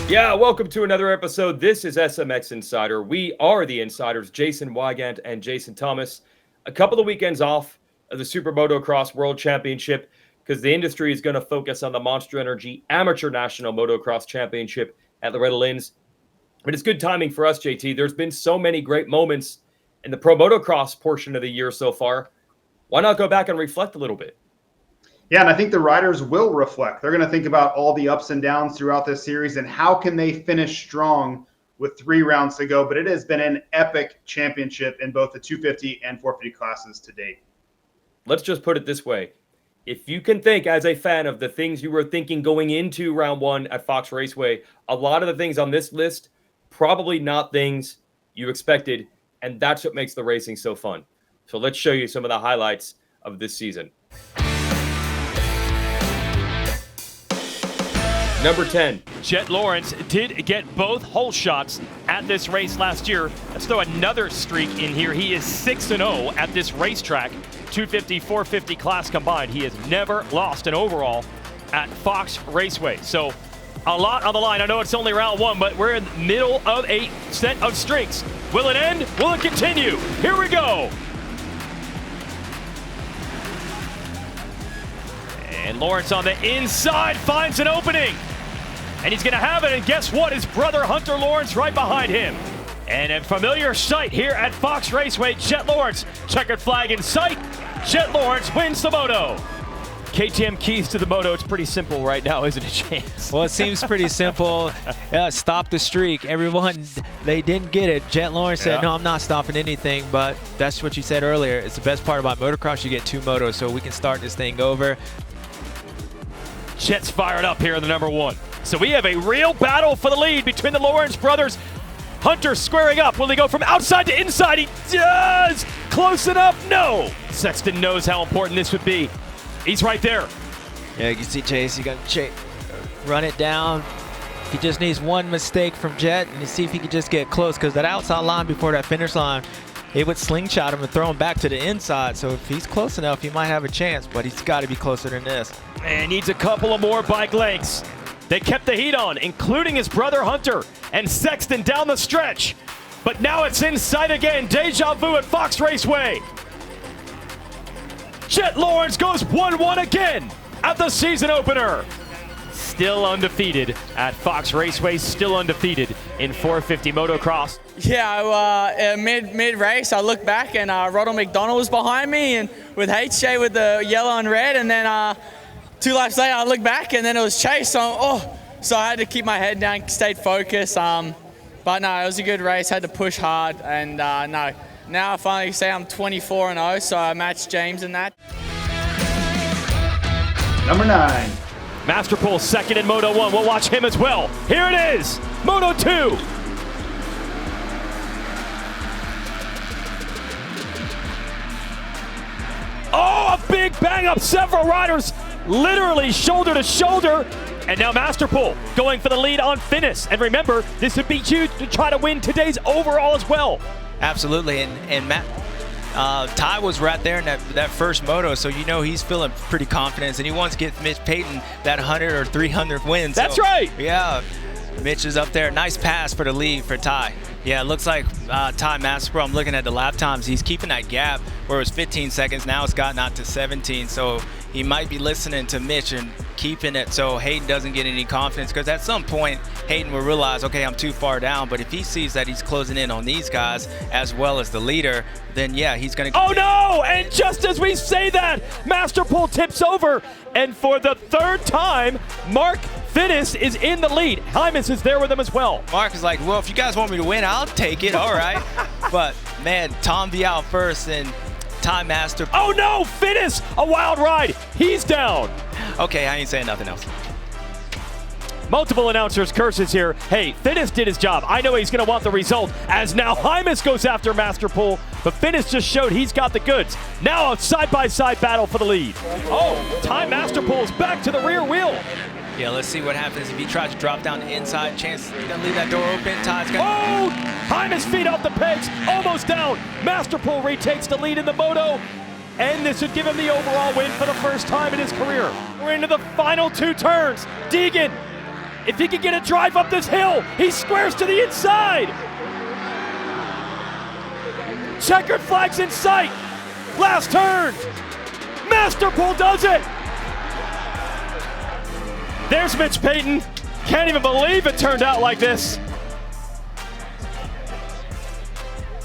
Yeah, welcome to another episode. This is SMX Insider. We are the Insiders, Jason Wygant and Jason Thomas. A couple of weekends off of the SuperMotocross World Championship because the industry is going to focus on the Monster Energy Amateur National Motocross Championship at Loretta Lynn's. But it's good timing for us, JT. There's been so many great moments in the Pro Motocross portion of the year so far. Why not go back and reflect a little bit? Yeah, and I think the riders will reflect. They're going to think about all the ups and downs throughout this series and how can they finish strong with 3 rounds to go. But it has been an epic championship in both the 250 and 450 classes to date. Let's just put it this way. If you can think as a fan of the things you were thinking going into round 1 at Fox Raceway, a lot of the things on this list, probably not things you expected. And that's what makes the racing so fun. So let's show you some of the highlights of this season. Number 10. Jet Lawrence did get both hole shots at this race last year. Let's throw another streak in here. He is 6-0 at this racetrack. 250, 450 class combined. He has never lost an overall at Fox Raceway. So a lot on the line. I know it's only round 1, but we're in the middle of a set of streaks. Will it end? Will it continue? Here we go. And Lawrence on the inside finds an opening. And he's going to have it, and guess what? His brother Hunter Lawrence right behind him. And a familiar sight here at Fox Raceway, Jet Lawrence. Checkered flag in sight. Jet Lawrence wins the moto. KTM keys to the moto. It's pretty simple right now, isn't it, James? Well, it seems pretty simple. Stop the streak. Everyone, they didn't get it. Jet Lawrence said, no, I'm not stopping anything, but that's what you said earlier. It's the best part about motocross. You get 2 motos, so we can start this thing over. Jet's fired up here in the number 1. So we have a real battle for the lead between the Lawrence brothers. Hunter squaring up. Will he go from outside to inside? He does! Close enough? No! Sexton knows how important this would be. He's right there. Yeah, you can see Chase. You got to run it down. He just needs one mistake from Jet and see if he can just get close, because that outside line before that finish line, it would slingshot him and throw him back to the inside. So if he's close enough, he might have a chance, but he's got to be closer than this. And needs a couple of more bike lengths. They kept the heat on, including his brother Hunter and Sexton down the stretch. But now it's in sight again. Deja vu at Fox Raceway. Jet Lawrence goes 1-1 again at the season opener. Still undefeated at Fox Raceway, still undefeated in 450 motocross. Yeah, mid-race, I looked back and Ronald McDonald was behind me, and with HJ with the yellow and red, and then 2 laps later I looked back and then it was Chase. So I had to keep my head down, stayed focused. But no, it was a good race. Had to push hard, and no. Now I finally say I'm 24-0, so I matched James in that. Number 9. Masterpool second in Moto 1. We'll watch him as well. Here it is, Moto 2. Oh, a big bang up. Several riders literally shoulder to shoulder. And now Masterpool going for the lead on Finnis. And remember, this would be huge to try to win today's overall as well. Absolutely, and Matt, Ty was right there in that first moto, so you know he's feeling pretty confident, and he wants to get Mitch Payton that 100 or 300 wins. That's right. Yeah, Mitch is up there. Nice pass for the lead for Ty. Yeah, it looks like Ty Masterpool, I'm looking at the lap times, he's keeping that gap where it was 15 seconds. Now it's gotten out to 17, so he might be listening to Mitch and keeping it so Hayden doesn't get any confidence, because at some point Hayden will realize, okay, I'm too far down. But if he sees that he's closing in on these guys as well as the leader, then yeah, he's going to... Oh no! And just as we say that, Masterpool tips over, and for the 3rd time, Mark Finnis is in the lead. Hymas is there with him as well. Mark is like, well, if you guys want me to win, I'll take it, all right. But man, Tom V out first, and Ty Masterpool... Oh no, Finnis, a wild ride. He's down. Okay, I ain't saying nothing else. Multiple announcers curses here. Hey, Finnis did his job. I know he's going to want the result, as now Hymas goes after Masterpool, but Finnis just showed he's got the goods. Now a side-by-side battle for the lead. Oh, Ty Masterpool's back to the rear wheel. Yeah, let's see what happens if he tries to drop down the inside. Chance he's going to leave that door open. Ty's going to... Oh, Hymas feet off the pegs, almost down. Masterpool retakes the lead in the moto, and this would give him the overall win for the first time in his career. We're into the final 2 turns. Deegan If he can get a drive up this hill, he squares to the inside. Checkered flags in sight. Last turn. Masterpool does it. There's Mitch Payton. Can't even believe it turned out like this.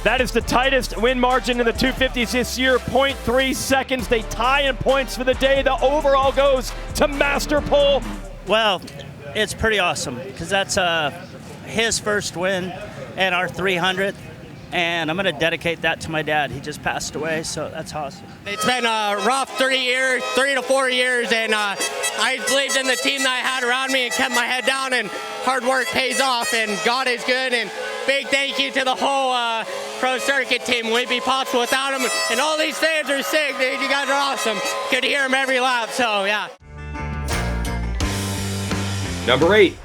That is the tightest win margin in the 250s this year, 0.3 seconds. They tie in points for the day. The overall goes to Masterpool. Well, it's pretty awesome because that's his first win and our 300th. And I'm going to dedicate that to my dad. He just passed away, so that's awesome. It's been a rough 3 to 4 years, and I believed in the team that I had around me and kept my head down, and hard work pays off, and God is good, and big thank you to the whole Pro Circuit team. Wouldn't be possible without them, and all these fans are sick, dude. You guys are awesome. Good to hear them every lap, so yeah. Number 8.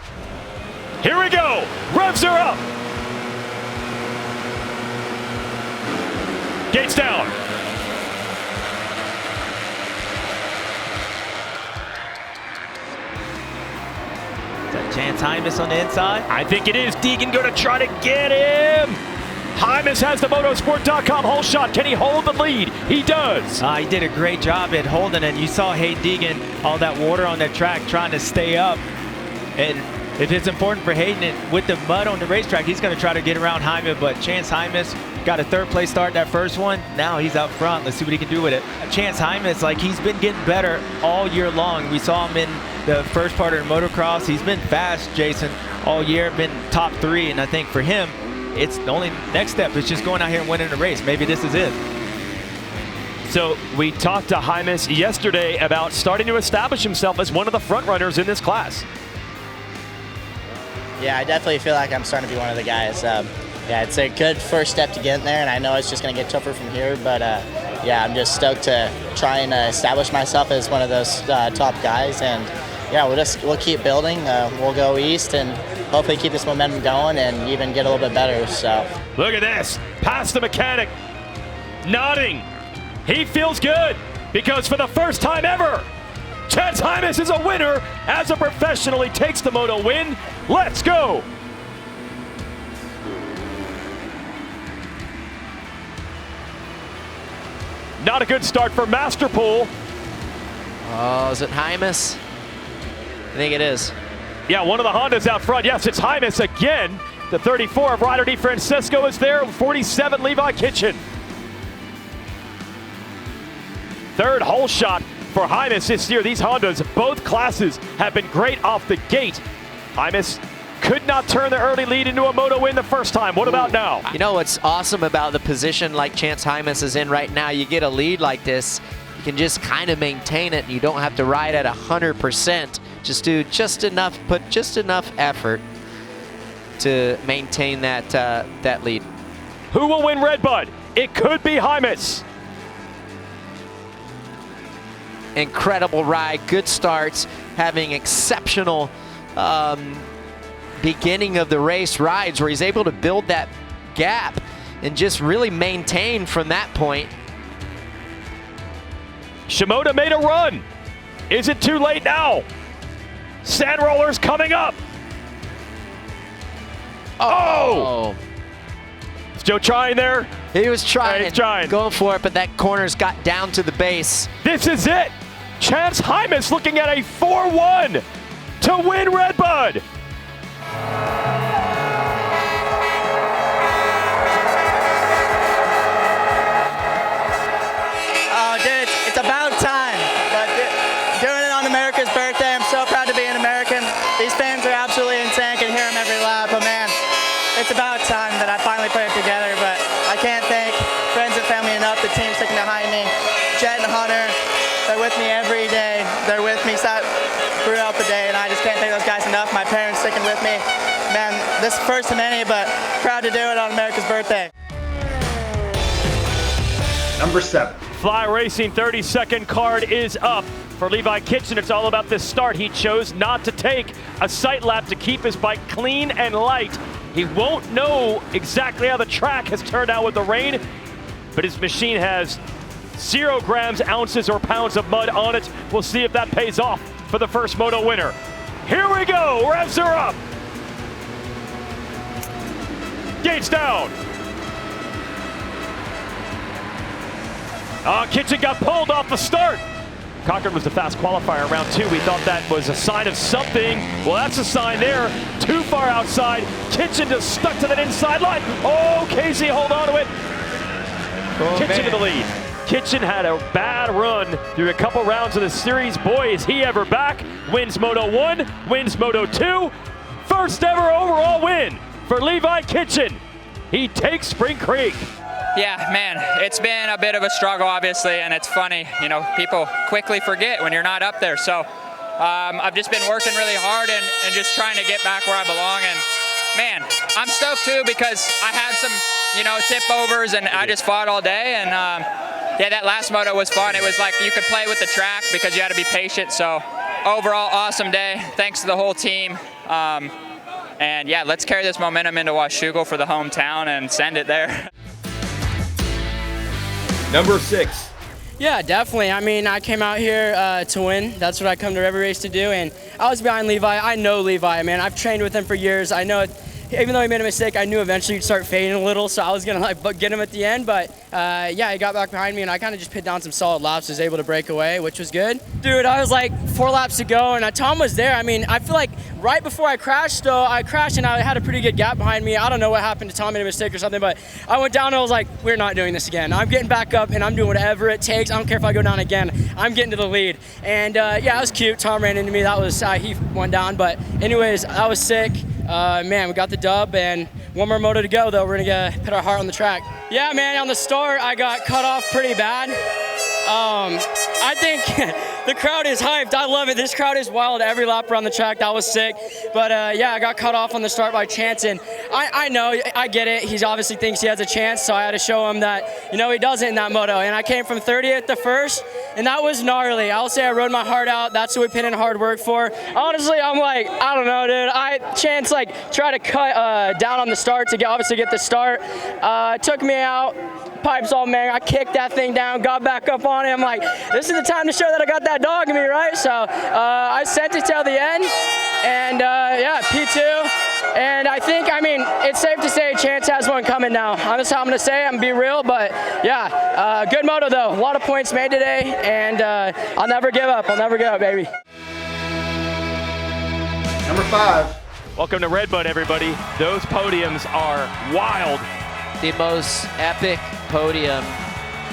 Here we go. Revs are up. Gates down. Is that Chance Hymas on the inside? I think it is. Deegan going to try to get him. Hymas has the motorsport.com hole shot. Can he hold the lead? He does. He did a great job at holding it. You saw Hayden Deegan, all that water on the track, trying to stay up. And if it's important for Hayden with the mud on the racetrack, he's going to try to get around Hymas. But Chance Hymas got a third place start that first one. Now he's out front. Let's see what he can do with it. Chance Hymas, like, he's been getting better all year long. We saw him in the first part of the motocross. He's been fast, Jason, all year, been top 3. And I think for him, it's the only next step is just going out here and winning the race. Maybe this is it. So we talked to Hymas yesterday about starting to establish himself as one of the front runners in this class. Yeah, I definitely feel like I'm starting to be one of the guys. Yeah, it's a good first step to get in there, and I know it's just going to get tougher from here. But yeah, I'm just stoked to try and establish myself as one of those top guys. And yeah, we'll keep building. We'll go east and hopefully keep this momentum going and even get a little bit better. So look at this, past the mechanic, nodding. He feels good because for the first time ever, Chance Hymas is a winner as a professional. He takes the moto win. Let's go. Not a good start for Masterpool. Oh, is it Hymas? I think it is. Yeah, one of the Hondas out front. Yes, it's Hymas again. The 34 of Ryder DeFrancisco is there. 47 Levi Kitchen. Third hole shot for Hymas this year. These Hondas, both classes, have been great off the gate. Hymas could not turn the early lead into a moto win the first time. What about now? You know what's awesome about the position like Chance Hymas is in right now? You get a lead like this, you can just kind of maintain it. You don't have to ride at 100%. Just do just enough, put just enough effort to maintain that lead. Who will win Red Bud? It could be Hymas. Incredible ride, good starts, having exceptional beginning of the race rides where he's able to build that gap and just really maintain from that point. Shimoda made a run. Is it too late now? Sand rollers coming up. Oh! Is Joe trying there? He was trying. He's trying. Going for it, but that corner's got down to the base. This is it. Chance Hymas looking at a 4-1 to win Red Bud. Oh, dude, it's about time. But doing it on America's birthday, I'm so proud to be an American. These fans are absolutely insane. I can hear them every lap. But man, it's about time that I finally put it together. But I can't thank friends and family enough. The team sticking behind me. Jet and Hunter, they're with me every day. They're with me throughout the day, and I just can't thank those guys enough. My parents sticking with me. Man, this is first of many, but proud to do it on America's birthday. Number 7. Fly Racing 30-second card is up for Levi Kitchen. It's all about this start. He chose not to take a sight lap to keep his bike clean and light. He won't know exactly how the track has turned out with the rain, but his machine has 0 grams, ounces, or pounds of mud on it. We'll see if that pays off for the first moto winner. Here we go. Revs are up. Gates down. Kitchen got pulled off the start. Cochran was the fast qualifier round 2. We thought that was a sign of something. Well, that's a sign there. Too far outside. Kitchen just stuck to that inside line. Oh, Casey, hold on to it. Oh, Kitchen man. to the lead. Kitchen had a bad run through a couple rounds of the series. Boy, is he ever back. Wins Moto 1, wins Moto 2. First ever overall win for Levi Kitchen. He takes Spring Creek. Yeah, man, it's been a bit of a struggle, obviously, and it's funny, you know, people quickly forget when you're not up there. So I've just been working really hard and just trying to get back where I belong. And man, I'm stoked too because I had some, you know, tip overs and I just fought all day. And yeah, that last moto was fun. It was like you could play with the track because you had to be patient. So overall, awesome day. Thanks to the whole team. And yeah, let's carry this momentum into Washougal for the hometown and send it there. Number 6. Yeah, definitely. I mean, I came out here to win. That's what I come to every race to do. And I was behind Levi. I know Levi, man. I've trained with him for years. I know, even though he made a mistake, I knew eventually he'd start fading a little. So I was going to like get him at the end. But yeah, he got back behind me and I kind of just put down some solid laps. Was able to break away, which was good. Dude, I was like 4 laps to go and Tom was there. I mean, I feel like right before I crashed, though, I crashed and I had a pretty good gap behind me. I don't know what happened to Tom, made a mistake or something, but I went down and I was like, we're not doing this again. I'm getting back up and I'm doing whatever it takes. I don't care if I go down again. I'm getting to the lead. And yeah, it was cute. Tom ran into me. That was, he went down. But anyways, I was sick. Man, we got the dub and one more moto to go, though. We're going to put our heart on the track. Yeah, man, on the start, I got cut off pretty bad. I think the crowd is hyped. I love it. This crowd is wild every lap around the track. That was sick. But yeah, I got cut off on the start by chance. And I know, I get it. He obviously thinks he has a chance. So I had to show him that, you know, he doesn't in that moto. And I came from 30th to first. And that was gnarly. I'll say I rode my heart out. That's what we put in hard work for. Honestly, I'm like, I don't know, dude. Chance like try to cut down on the start to obviously get the start. Took me out. Pipes all man. I kicked that thing down, got back up on it. I'm like, this is the time to show that I got that dog in me, right? So I sent it till the end, and yeah, P2. And I think, I mean, it's safe to say Chance has one coming now. That's how I'm gonna say it. I'm gonna be real, but yeah, good moto though. A lot of points made today, and I'll never give up. I'll never give up, baby. Number 5. Welcome to Redbud, everybody. Those podiums are wild. The most epic podium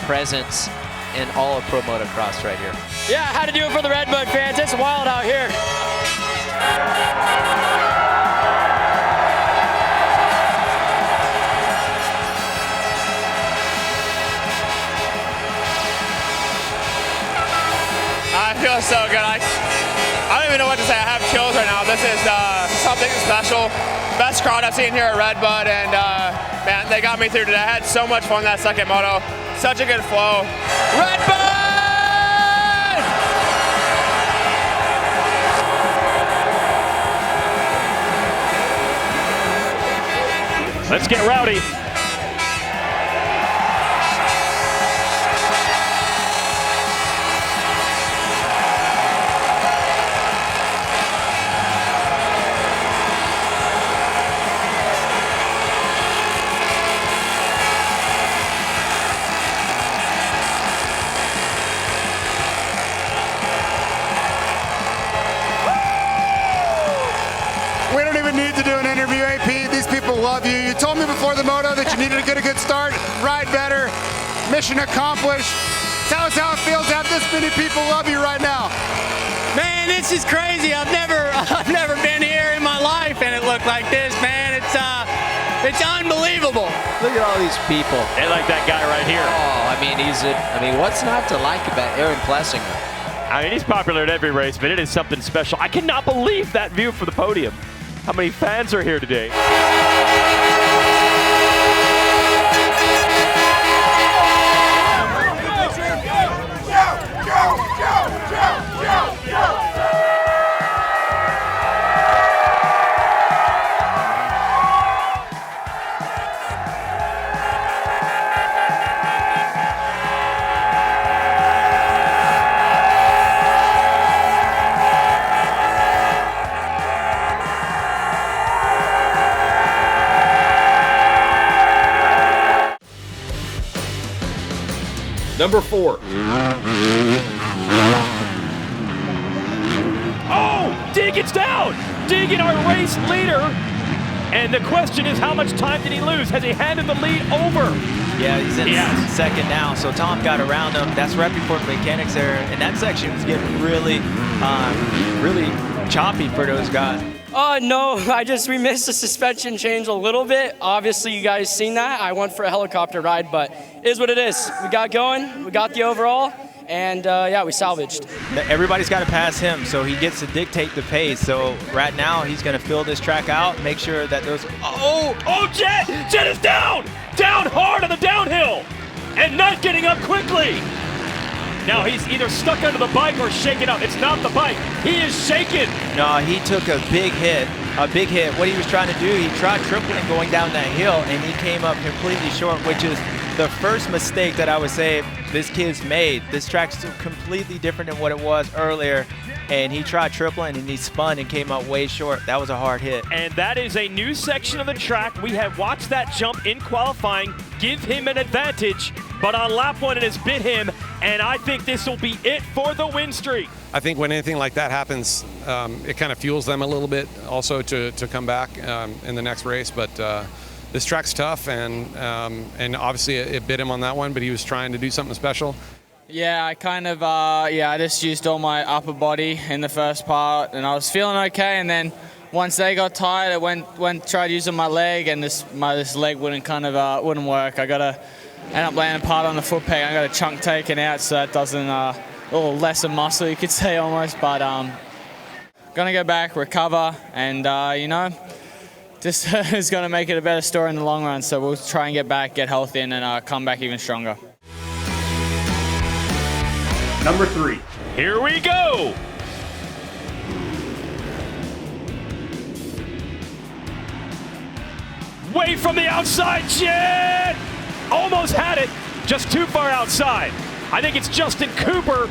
presence in all of Pro Motocross right here. Yeah, I had to do it for the Redbud fans. It's wild out here. I feel so good. I don't even know what to say. I have chills right now. This is something special. Best crowd I've seen here at Redbud, and man, they got me through today. I had so much fun that second moto. Such a good flow. Redbud! Let's get rowdy. We don't even need to do an interview, AP. These people love you. You told me before the moto that you needed to get a good start, ride better, mission accomplished. Tell us how it feels to have this many people love you right now. Man, this is crazy. I've never been here in my life and it looked like this, man. It's unbelievable. Look at all these people. They like that guy right here. Oh, I mean, what's not to like about Aaron Plessinger? I mean, he's popular at every race, but it is something special. I cannot believe that view from the podium. How many fans are here today? Number 4. Oh, Deegan's down. Deegan, our race leader. And the question is, how much time did he lose? Has he handed the lead over? Yeah, he's in second now. So Tom got around him. That's right before the mechanics error. And that section was getting really choppy for those guys. No, we missed the suspension change a little bit. Obviously, you guys seen that. I went for a helicopter ride, but it is what it is. We got going, we got the overall, and yeah, we salvaged. Everybody's got to pass him, so he gets to dictate the pace. So right now, he's going to fill this track out, make sure that those... Oh, Jet! Jet is down! Down hard on the downhill! And not getting up quickly! Now he's either stuck under the bike or shaken up. It's not the bike. He is shaken. No, he took a big hit. What he was trying to do, he tried tripling going down that hill, and he came up completely short, which is the first mistake that I would say this kid's made. This track's completely different than what it was earlier, and he tried tripling, and he spun and came up way short. That was a hard hit. And that is a new section of the track. We have watched that jump in qualifying give him an advantage, but on lap 1 it has bit him, and I think this will be it for the win streak. I think when anything like that happens, it kind of fuels them a little bit also to come back in the next race. But this track's tough, and obviously it bit him on that one, but he was trying to do something special. Yeah, I kind of, I just used all my upper body in the first part, and I was feeling okay, and then once they got tired, I tried using my leg, and this leg wouldn't work. I gotta end up landing part on the foot peg. I got a chunk taken out, so that doesn't, a little less of muscle, you could say almost, but gonna go back, recover, and this is gonna make it a better story in the long run. So we'll try and get back, get healthy, and then come back even stronger. Number 3. Here we go. Way from the outside, Jet! Almost had it, just too far outside. I think it's Justin Cooper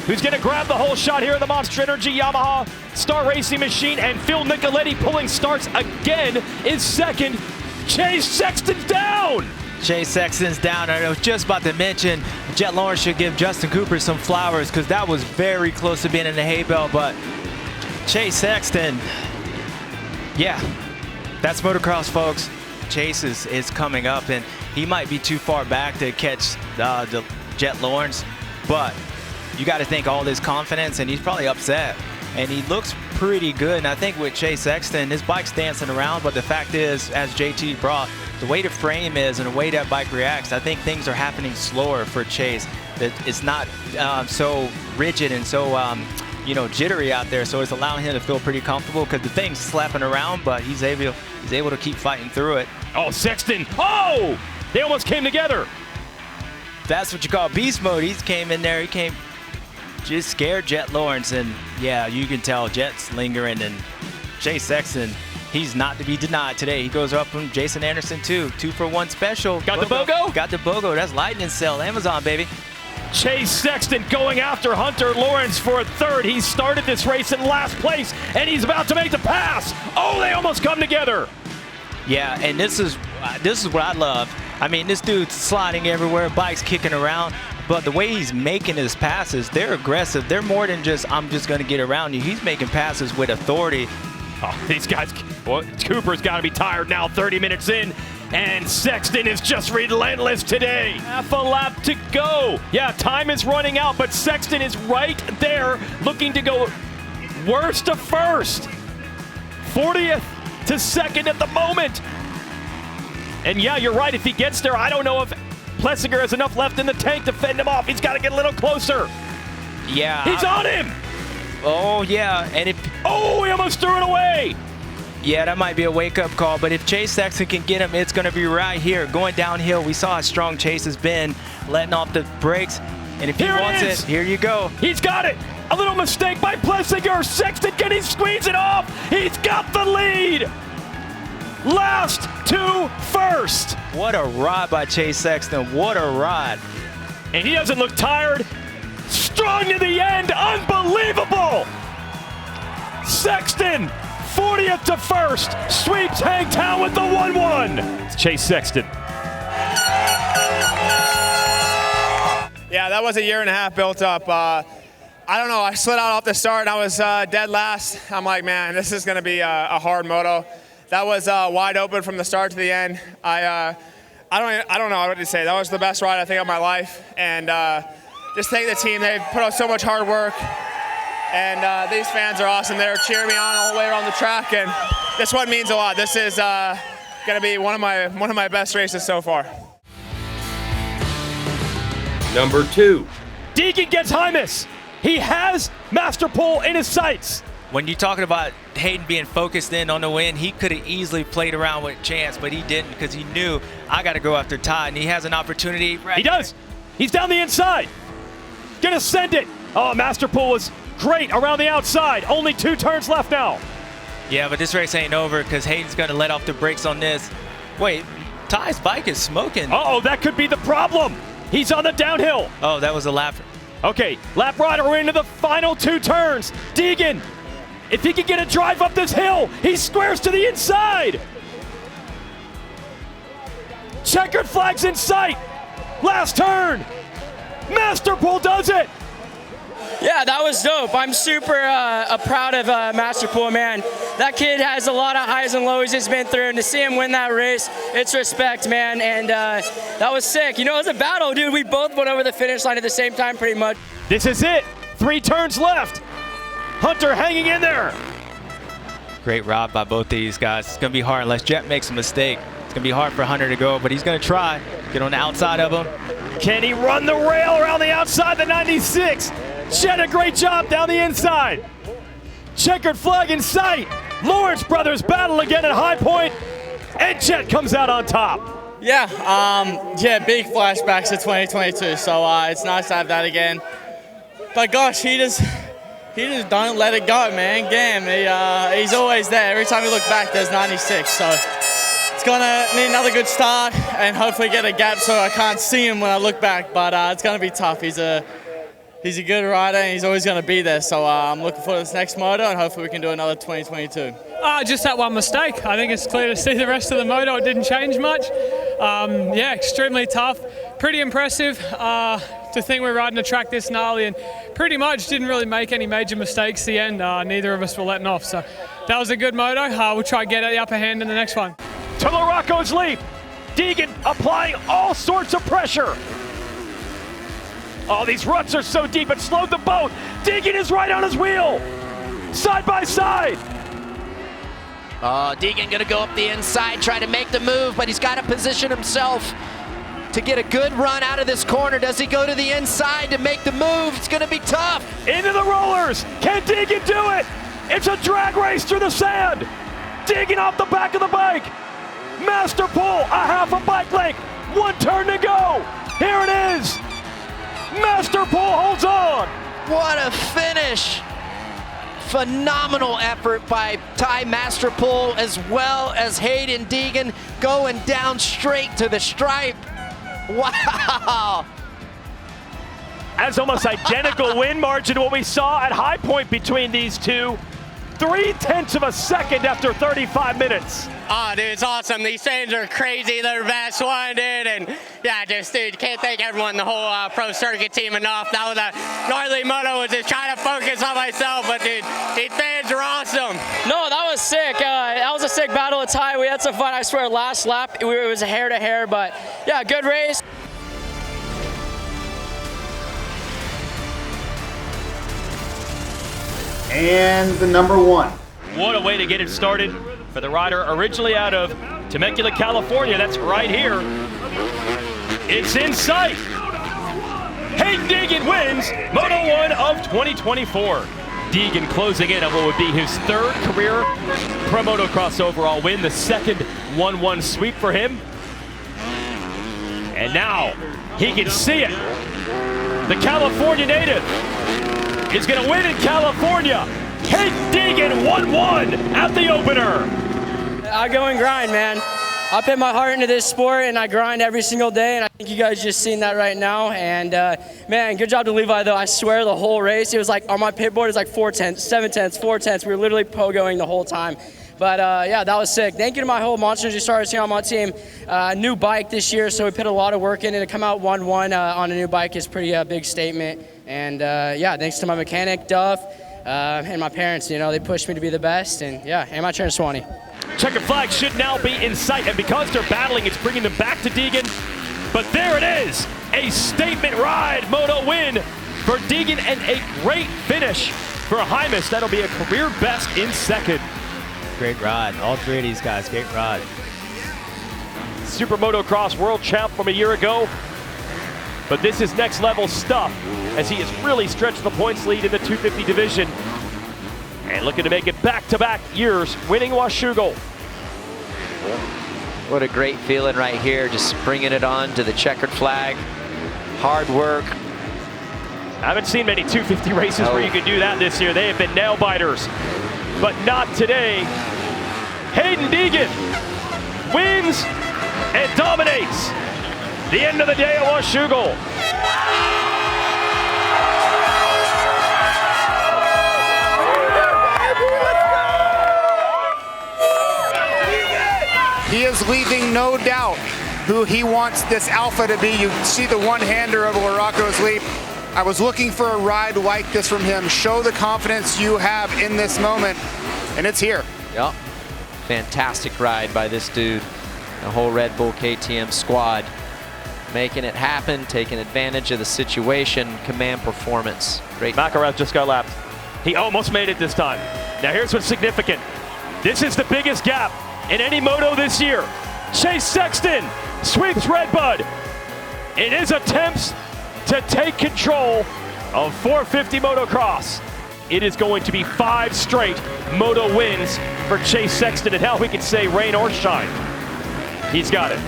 who's gonna grab the whole shot here in the Monster Energy Yamaha Star Racing Machine, and Phil Nicoletti pulling starts again is second. Chase Sexton's down! Chase Sexton's down. I was just about to mention Jet Lawrence should give Justin Cooper some flowers, because that was very close to being in the hay bale, but Chase Sexton, yeah, that's motocross, folks. Chase is coming up, and he might be too far back to catch the Jet Lawrence, but you got to think all this confidence, and he's probably upset, and he looks pretty good. And I think with Chase Sexton, his bike's dancing around, but the fact is, as JT brought, the way the frame is and the way that bike reacts, I think things are happening slower for Chase. That it's not so rigid and so jittery out there, so it's allowing him to feel pretty comfortable, because the thing's slapping around, but he's able to keep fighting through it. Oh, Sexton! Oh, they almost came together. That's what you call beast mode. He came in there. He came just scared Jet Lawrence, and yeah, you can tell Jet's lingering, and Chase Sexton, he's not to be denied today. He goes up from Jason Anderson too. 2-for-1 special. Got the BOGO? Got the BOGO. That's lightning cell. Amazon, baby. Chase Sexton going after Hunter Lawrence for a third. He started this race in last place, and he's about to make the pass. Oh, they almost come together. Yeah, and this is what I love. I mean, this dude's sliding everywhere, bike's kicking around, but the way he's making his passes, they're aggressive. They're more than just, I'm just going to get around you. He's making passes with authority. Oh, these guys, well, Cooper's got to be tired now, 30 minutes in, and Sexton is just relentless today. Half a lap to go. Yeah, time is running out, but Sexton is right there looking to go worst to first. 40th to second at the moment. And yeah, you're right, if he gets there, I don't know if Plessinger has enough left in the tank to fend him off. He's got to get a little closer. Yeah. He's on him. Oh, yeah, and if... Oh, he almost threw it away. Yeah, that might be a wake-up call, but if Chase Sexton can get him, it's going to be right here. Going downhill, we saw how strong Chase has been, letting off the brakes, and if he wants it, here you go. He's got it. A little mistake by Plessinger. Sexton, can he squeeze it off? He's got the lead. Last to first. What a ride by Chase Sexton. What a ride. And he doesn't look tired. Strong to the end. Unbelievable. Sexton, 40th to first. Sweeps Hangtown with the 1-1. It's Chase Sexton. Yeah, that was a year and a half built up. I don't know, I slid out off the start and I was dead last. I'm like, man, this is gonna be a hard moto. That was wide open from the start to the end. I don't know what to say. That was the best ride I think of my life. And just thank the team. They've put out so much hard work. And these fans are awesome. They're cheering me on all the way around the track. And this one means a lot. This is gonna be one of my best races so far. Number 2. Deegan gets Hymas. He has Master Pole in his sights. When you're talking about Hayden being focused in on the win, he could have easily played around with Chance, but he didn't because he knew I got to go after Ty, and he has an opportunity. He does. He's down the inside. Gonna send it. Oh, Master Pole was great around the outside. Only 2 turns left now. Yeah, but this race ain't over because Hayden's going to let off the brakes on this. Wait, Ty's bike is smoking. Uh-oh, that could be the problem. He's on the downhill. Oh, that was a lap. Okay, lap rider into the final 2 turns. Deegan, if he can get a drive up this hill, he squares to the inside. Checkered flag's in sight. Last turn. Master Pole does it. Yeah, that was dope. I'm super proud of Master Pole, man. That kid has a lot of highs and lows he's been through, and to see him win that race, it's respect, man. And that was sick. You know, it was a battle, dude. We both went over the finish line at the same time pretty much. This is it. 3 turns left. Hunter hanging in there. Great ride by both of these guys. It's going to be hard unless Jet makes a mistake. It's going to be hard for Hunter to go, but he's going to try. Get on the outside of him. Can he run the rail around the outside, the 96? Jet, a great job down the inside. Checkered flag in sight. Lawrence brothers battle again at high point, and Jet comes out on top. Yeah, big flashbacks to 2022, so it's nice to have that again. But gosh, he just don't let it go, man. Damn, he's always there. Every time you look back, there's 96, so it's gonna need another good start and hopefully get a gap so I can't see him when I look back, but it's gonna be tough. He's a good rider and he's always going to be there. So I'm looking forward to this next moto and hopefully we can do another 2022. Just that one mistake. I think it's clear to see the rest of the moto. It didn't change much. Yeah, extremely tough. Pretty impressive to think we're riding a track this gnarly and pretty much didn't really make any major mistakes at the end. Neither of us were letting off. So that was a good moto. We'll try to get the upper hand in the next one. To Larocco's leap. Deegan applying all sorts of pressure. Oh, these ruts are so deep, it slowed the boat. Deegan is right on his wheel. Side by side. Oh, Deegan gonna go up the inside, try to make the move, but he's got to position himself to get a good run out of this corner. Does he go to the inside to make the move? It's gonna be tough. Into the rollers. Can Deegan do it? It's a drag race through the sand. Deegan off the back of the bike. Master Pole, a half a bike length. 1 turn to go. Here it is. Master Pole holds on. What a finish. Phenomenal effort by Ty Master Pole as well as Hayden Deegan going down straight to the stripe. Wow. That's almost identical win margin to what we saw at high point between these two. 0.3 of a second after 35 minutes. Oh, dude, it's awesome. These fans are crazy. They're the best one, dude. And yeah, dude, can't thank everyone, the whole pro circuit team enough. That was a gnarly moto. I was just trying to focus on myself, but dude, these fans are awesome. No, that was sick. That was a sick battle of Ty. We had some fun. I swear, last lap, it was a hair to hair, but yeah, good race. And the number 1. What a way to get it started for the rider originally out of Temecula, California. That's right here. It's in sight. Hayden Deegan wins Moto 1 of 2024. Deegan closing in on what would be his 3rd career Pro Motocross overall win, the 2nd 1-1 sweep for him. And now he can see it. The California native is going to win in California. Hayden Deegan 1-1 at the opener. I go and grind, man. I put my heart into this sport and I grind every single day, and I think you guys just seen that right now. And man, good job to Levi though. I swear the whole race, it was like on my pit board, it's like 4 tenths, 7 tenths, 4 tenths. We were literally pogoing the whole time. But yeah, that was sick. Thank you to my whole Monster Energy starters here on my team. New bike this year, so we put a lot of work in it. To come out 1-1 on a new bike is pretty big statement. And yeah, thanks to my mechanic, Duff, and my parents. You know, they pushed me to be the best. And yeah, and my turn, Swanee. Checkered flag should now be in sight, and because they're battling, it's bringing them back to Deegan. But there it is, a statement ride moto win for Deegan and a great finish for Hymas. That'll be a career best in second. Great ride. All three of these guys, great ride. Super Motocross world champ from a year ago. But this is next level stuff as he has really stretched the points lead in the 250 division. And looking to make it back-to-back years, winning Washougal. What a great feeling right here, just bringing it on to the checkered flag. Hard work. I haven't seen many 250 races where you can do that this year. They have been nail biters, but not today. Hayden Deegan wins and dominates the end of the day at Washougal. He is leaving no doubt who he wants this Alpha to be. You see the one-hander of Larocco's leap. I was looking for a ride like this from him. Show the confidence you have in this moment, and it's here. Yep. Fantastic ride by this dude. The whole Red Bull KTM squad making it happen, taking advantage of the situation, command performance. Great. Makarev just got lapped. He almost made it this time. Now here's what's significant. This is the biggest gap in any moto this year. Chase Sexton sweeps Redbud in his attempts to take control of 450 motocross. It is going to be 5 straight moto wins for Chase Sexton, and now we can say rain or shine. He's got it.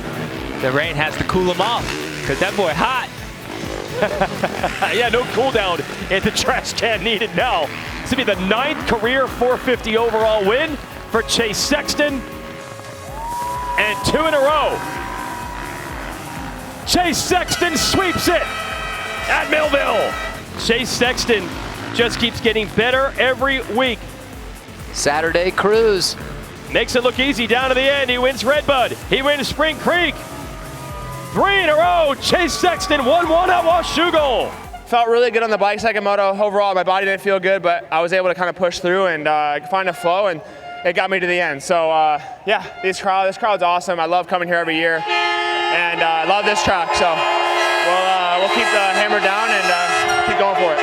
The rain has to cool him off, because that boy hot. Yeah, no cool down at the trash can needed now. This will be the 9th career 450 overall win for Chase Sexton. And 2 in a row. Chase Sexton sweeps it at Millville. Chase Sexton just keeps getting better every week. Saturday cruise. Makes it look easy down to the end. He wins Redbud. He wins Spring Creek. 3 in a row. Chase Sexton 1-1 at Washougal. Felt really good on the bike second moto. Overall, my body didn't feel good, but I was able to kind of push through and find a flow, and it got me to the end. So yeah, this crowd's awesome. I love coming here every year, and I love this track. So we'll keep the hammer down and keep going for it.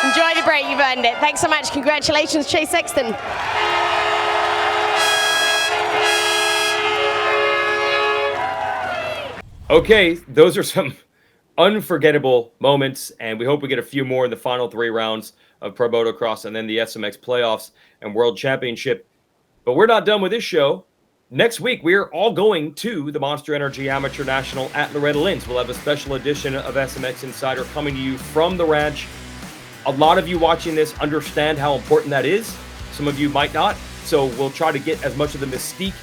Enjoy the break, you've earned it. Thanks so much. Congratulations, Chase Sexton. Okay, those are some unforgettable moments, and we hope we get a few more in the final 3 rounds of Pro Motocross and then the SMX playoffs and World Championship. But we're not done with this show. Next week, we're all going to the Monster Energy Amateur National at Loretta Lynn's. We'll have a special edition of SMX Insider coming to you from the ranch. A lot of you watching this understand how important that is. Some of you might not. So we'll try to get as much of the mystique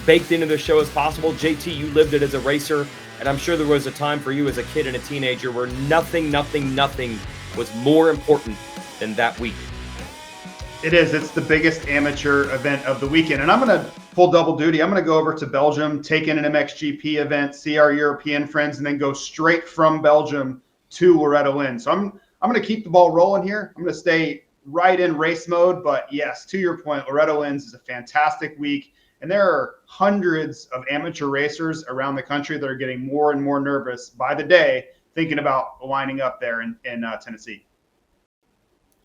baked into the show as possible. JT, you lived it as a racer, and I'm sure there was a time for you as a kid and a teenager where nothing was more important than that week. It is. It's the biggest amateur event of the weekend. And I'm going to pull double duty. I'm going to go over to Belgium, take in an MXGP event, see our European friends, and then go straight from Belgium to Loretta Lynn. So I'm going to keep the ball rolling here. I'm going to stay right in race mode. But yes, to your point, Loretta Lynn's is a fantastic week. And there are hundreds of amateur racers around the country that are getting more and more nervous by the day thinking about lining up there in Tennessee.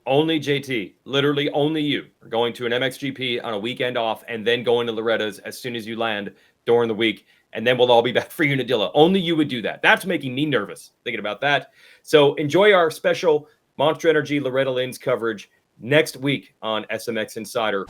Only JT, literally only you, are going to an MXGP on a weekend off and then going to Loretta's as soon as you land during the week. And then we'll all be back for Unadilla. Only you would do that. That's making me nervous thinking about that. So enjoy our special Monster Energy Loretta Lynn's coverage next week on SMX Insider.